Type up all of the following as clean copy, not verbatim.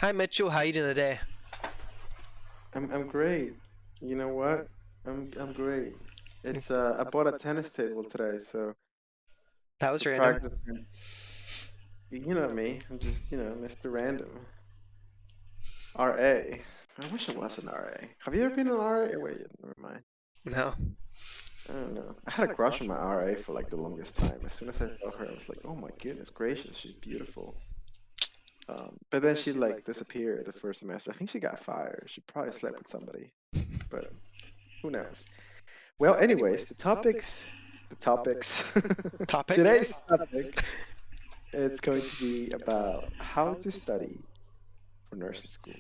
Hi Mitchell, how you doing today? I'm great. You know what? I'm great. It's I bought a tennis table today, so That was for random. practice. You know me. I'm just, Mr. Random. RA. I wish I was an RA. Have you ever been an RA? Wait, never mind. No. I don't know. I had a crush on my RA for like the longest time. As soon as I saw her, I was like, oh my goodness gracious, she's beautiful. But then she like disappeared the first semester. I think she got fired. She probably slept with somebody, but who knows? Well, anyways, the topics. Topic? Today's topic, it's going to be about how to study for nursing school.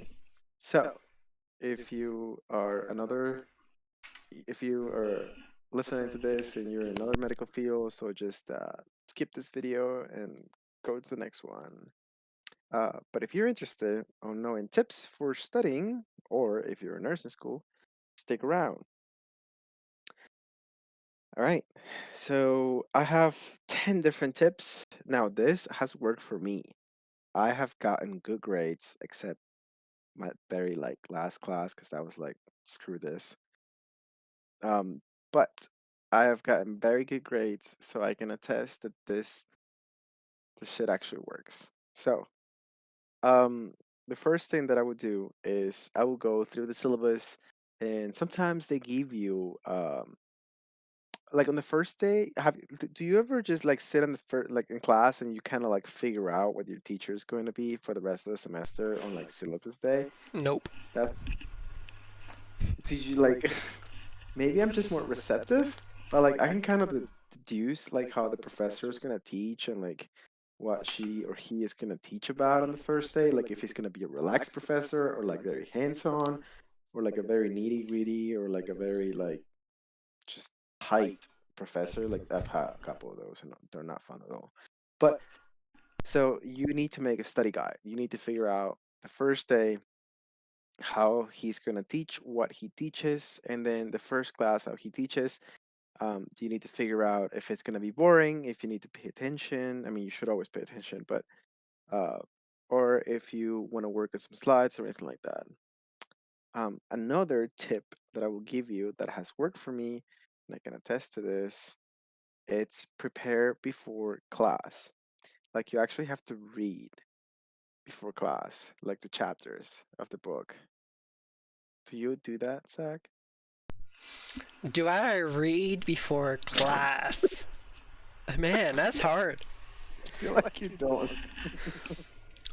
So, if you are if you are listening to this and you're in another medical field, so just skip this video and go to the next one. But if you're interested on knowing tips for studying, or if you're in nursing school, stick around. All right. So I have 10 different tips. Now, this has worked for me. I have gotten good grades, except my very like last class, because that was like, screw this. Um, but I have gotten very good grades, so I can attest that this shit actually works. So, um, the first thing that I would do is I will go through the syllabus, and sometimes they give you like on the first day, do you ever just like sit in the first like in class and you kind of like figure out what your teacher is going to be for the rest of the semester on like syllabus day? Nope. That's did you like maybe I'm just more receptive, but like I can kind of deduce like how the professor is gonna teach and like what she or he is gonna teach about on the first day. Like if he's gonna be a relaxed professor or like very hands-on or like a very nitty-gritty or like a very like just tight professor. Like I've had a couple of those, and they're not fun at all. But so you need to make a study guide. You need to figure out the first day how he's going to teach, what he teaches, and then the first class how he teaches. You need to figure out if it's going to be boring, if you need to pay attention. I mean, you should always pay attention, but uh, or if you want to work on some slides or anything like that. Another tip that I will give you that has worked for me, and I can attest to this, it's prepare before class. Like you actually have to read before class, like the chapters of the book. Do you do that, Zach? Do I read before class? Man, that's hard. I feel like you don't.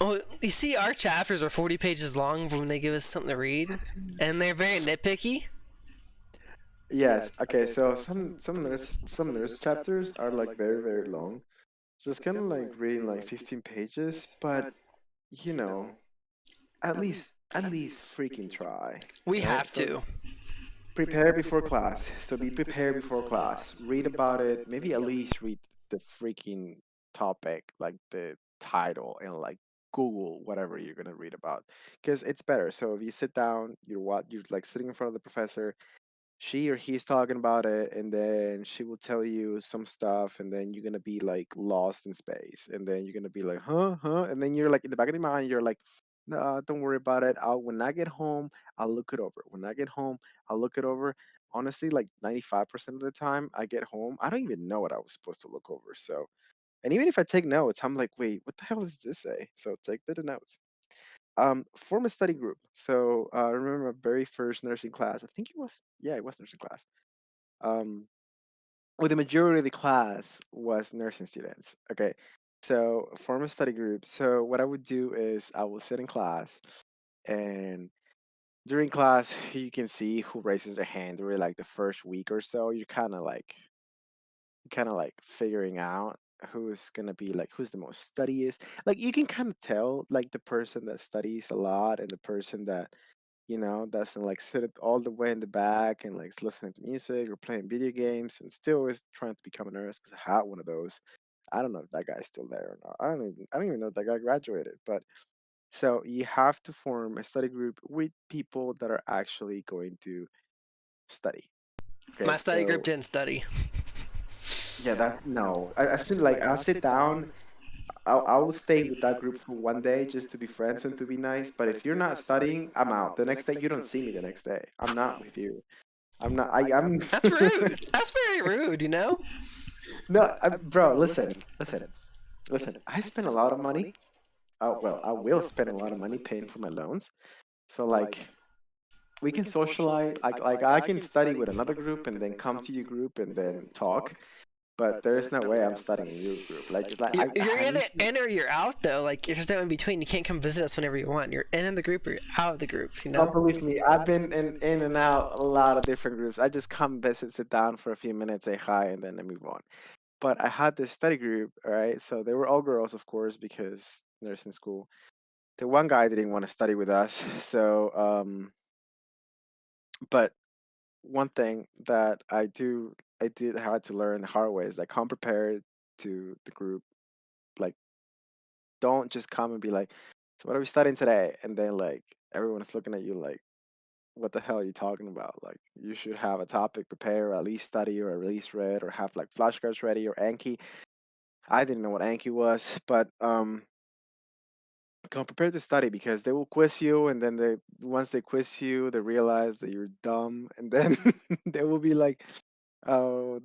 Oh, you see, our chapters are 40 pages long when they give us something to read, and they're very nitpicky. Yes. Okay. So some nurse chapters are like very very long. So it's kind of like reading like 15 pages, but you know, at least freaking try, We right? have So to. prepare before class. So be prepared before class. Read about it. Maybe at least read the freaking topic, like the title, and like Google whatever you're gonna read about, because it's better. So if you sit down, you're like sitting in front of the professor. She or he's talking about it, and then she will tell you some stuff, and then you're gonna be like lost in space, and then you're gonna be like, huh, and then you're like in the back of your mind, you're like, no, don't worry about it. When I get home, I'll look it over. When I get home, I'll look it over. Honestly, like 95% of the time I get home, I don't even know what I was supposed to look over. So, and even if I take notes, I'm like, wait, what the hell does this say? So take better notes. Form a study group. So I remember my very first nursing class. I think it was, yeah, it was nursing class. Um, well, the majority of the class was nursing students. Okay, so form a study group. So what I would do is I will sit in class, and during class you can see who raises their hand during like the first week or so. You're kind of like figuring out who's gonna be like who's the most studious. Like you can kind of tell like the person that studies a lot and the person that doesn't like sit it all the way in the back and like is listening to music or playing video games and still is trying to become a nurse, because I had one of those. I don't know if that guy's still there or not. I don't even know if that guy graduated. But so you have to form a study group with people that are actually going to study. My Okay, study group so didn't study. yeah, that no. I soon like I'll sit down I will stay with that group for one day just to be friends and to be nice. But if you're not studying, I'm out. The next day, you don't see me the next day. I'm not with you. I'm not. I'm. That's rude. That's very rude, you know? No, bro. Listen. I spend a lot of money. Well, I will spend a lot of money paying for my loans. So like, we can socialize. Like I can study with another group and then come to your group and then talk. But there is no way I'm studying in your group. Like it's like You're I either need to. in or you're out, though. Like, there's no in between. You can't come visit us whenever you want. You're in the group or you're out of the group, you Oh, know? believe me, I've been in and out a lot of different groups. I just come visit, sit down for a few minutes, say hi, and then I move on. But I had this study group, all right? So they were all girls, of course, because nursing school. The one guy didn't want to study with us. So, but one thing that I did have to learn the hard way is like come prepared to the group. Like, don't just come and be like, "So what are we studying today?" And then like everyone is looking at you like, "What the hell are you talking about?" Like, you should have a topic prepared, or at least study, or at least read, or have like flashcards ready, or Anki. I didn't know what Anki was, but come prepared to study because they will quiz you, and then they once they quiz you, they realize that you're dumb, and then they will be like, "Oh,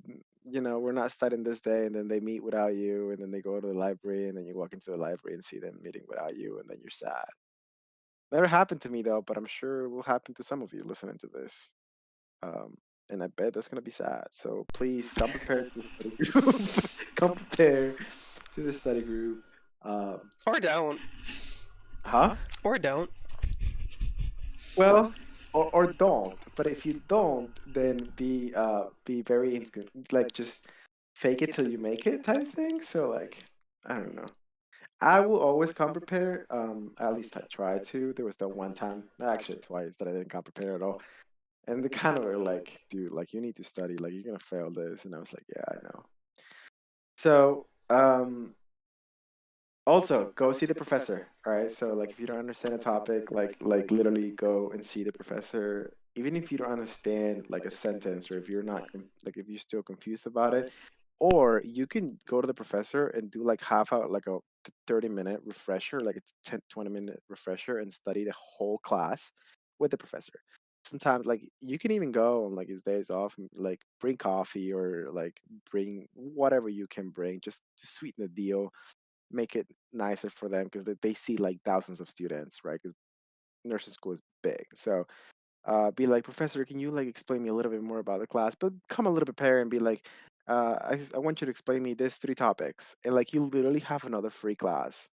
we're not studying this day," and then they meet without you, and then they go to the library, and then you walk into the library and see them meeting without you, and then you're sad. Never happened to me though, but I'm sure it will happen to some of you listening to this. Um, and I bet that's gonna be sad. So please come prepared to the study group. Come prepared to the study group. Um, Or don't. huh? Or don't. Well, or don't. But if you don't, then be very like just fake it till you make it type thing. So like I don't know. I will always come prepared. At least I try to. There was that one time, actually twice, that I didn't come prepared at all. And they kind of were like, dude, like you need to study, like you're gonna fail this. And I was like, yeah, I know. So, also, go see the professor. All right. So, like, if you don't understand a topic, like literally go and see the professor. Even if you don't understand like a sentence, or if you're not like if you're still confused about it, or you can go to the professor and do like half out like a 30-minute refresher, like it's 10-20 minute refresher, and study the whole class with the professor. Sometimes like you can even go on like his days off and like bring coffee, or like bring whatever you can bring just to sweeten the deal, make it nicer for them because they see like thousands of students, right? Because nursing school is big. So be like, "Professor, can you like explain me a little bit more about the class?" But come a little bit prepared and be like, I want you to explain me this three topics." And like you literally have another free class.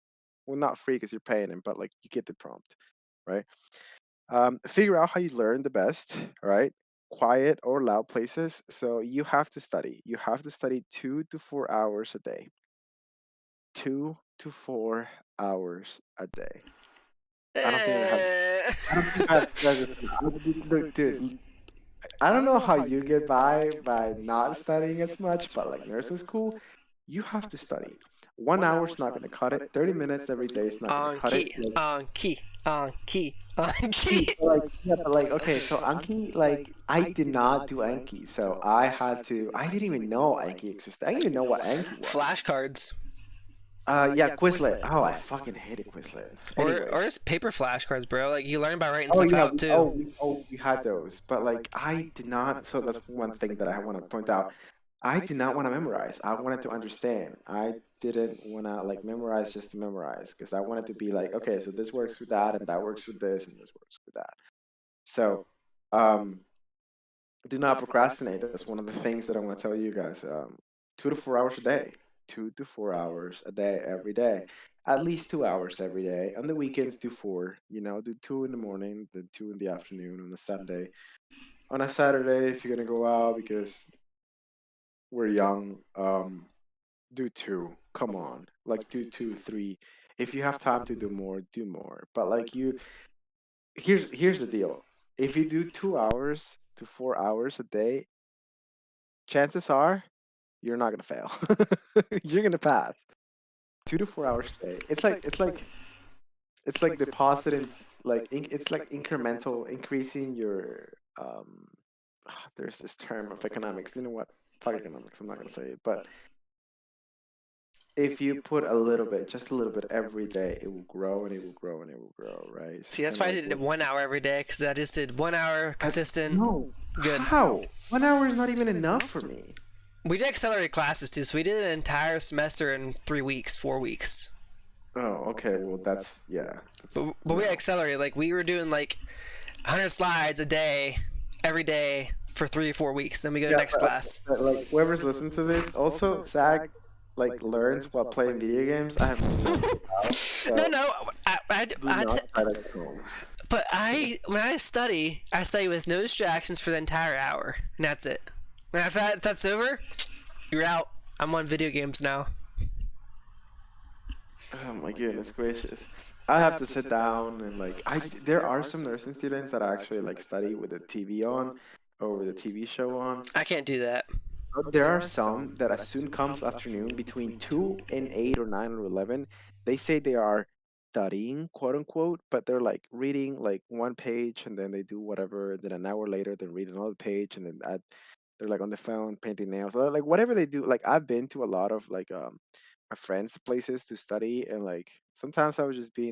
Well, not free because you're paying them, but like you get the prompt, right? Figure out how you learn the best, right? Quiet or loud places. So you have to study. You have to study 2 to 4 hours a day. 2 to 4 hours a day. I don't think I have. Eh. I don't think I have stress this enough. Look, dude. I don't know how you get by not studying as much, but like nursing school, you have to study. 1 hour is not gonna cut it. 30 minutes every day is not gonna On cut it. key. Like, On key. On key. On see, key. but like yeah, but like okay, so Anki, like I did not do Anki, so I had to. I didn't even know Anki existed. I didn't even know what Anki was. Flashcards. Yeah, Quizlet. Oh, I fucking hated Quizlet. Or Anyways. just paper flashcards, bro. Like, you learn by writing Oh stuff yeah, out, too. we had those, but like I did not. So that's one thing that I want to point out. I did not want to memorize. I wanted to understand. I didn't want to like memorize just to memorize because I wanted to be like, okay, so this works with that, and that works with this, and this works with that. So, um, do not procrastinate. That's one of the things that I want to tell you guys. 2 to 4 hours a day, 2 to 4 hours a day, every day, at least 2 hours every day. On the weekends, do four. Do two in the morning, then two in the afternoon on a Sunday. On a Saturday, if you're gonna go out because we're young, do two. Come on, like do two, three. If you have time to do more, do more. But like here's the deal. If you do 2 hours to 4 hours a day, chances are you're not gonna fail. You're gonna pass 2 to 4 hours a day. It's like depositing, like it's like incremental, increasing your there's this term of economics. You know what? Fuck economics. I'm not gonna say it, but if you put a little bit, just a little bit every day, it will grow and it will grow and it will grow, right? It's See, just that's kind of why I like did what. 1 hour every day because I just did 1 hour consistent. No, Good. how? 1 hour is not even enough for me. We did accelerated classes too, so we did an entire semester in 3 weeks, 4 weeks. Oh, okay. Well, that's yeah. That's But we no. accelerated. Like we were doing like 100 slides a day, every day for 3 or 4 weeks. Then we go to Yeah, next class. but, like whoever's listening to this, also Zach like learns while playing video games. I have no clue how. No, So no. do not try that at home. But when I study with no distractions for the entire hour, and that's it. And after that's over, you're out. I'm on video games now. Oh my goodness gracious. I have to sit down and like there are some nursing students that actually like study with the TV on or with the TV show on. I can't do that. But there are some that as soon comes afternoon between 2 and 8 or 9 or 11, they say they are studying, quote unquote, but they're like reading like one page and then they do whatever. Then an hour later, they read another page and then they're like on the phone painting nails or like whatever they do. Like I've been to a lot of like my friends' places to study and like sometimes I would just be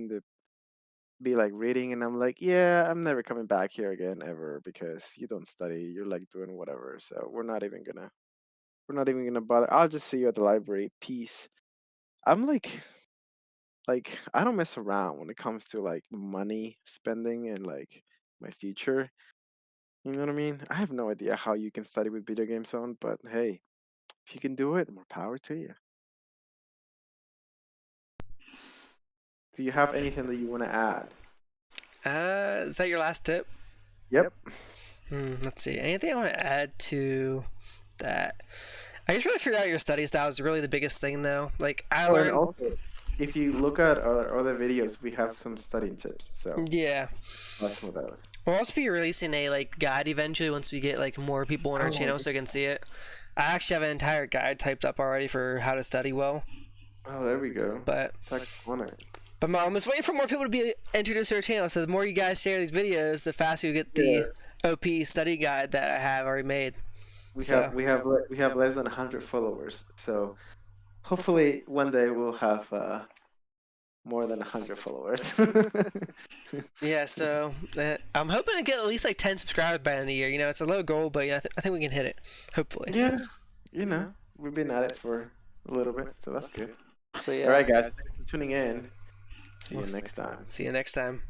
like reading and I'm like, yeah, I'm never coming back here again ever because you don't study. You're like doing whatever. So we're not even gonna bother. I'll just see you at the library. Peace. I'm like I don't mess around when it comes to like money spending and like my future. You know what I mean? I have no idea how you can study with video games on, but hey, if you can do it, more power to you. Do you have anything that you want to add? Is that your last tip? Yep. Let's see. Anything I want to add to that? I just really figured out your study style is really the biggest thing, though. Like I Oh, and learned. also, if you look at our other videos, we have some studying tips. So Yeah. watch some of those. We'll also be releasing a like guide eventually once we get like more people on our Oh, channel so I can see it. I actually have an entire guide typed up already for how to study well. oh, there we go. But Zach on it. I'm just waiting for more people to be introduced to our channel. So the more you guys share these videos, the faster you get the Yeah. OP study guide that I have already made. We have So we have we have less than 100 followers, so hopefully one day we'll have more than 100 followers. yeah, so I'm hoping to get at least like 10 subscribers by the end of the year. You know, it's a low goal, but I think we can hit it. Hopefully. Yeah, we've been at it for a little bit, so that's good. So All yeah, right, guys, thanks for tuning in. See we'll you next time. see you next time.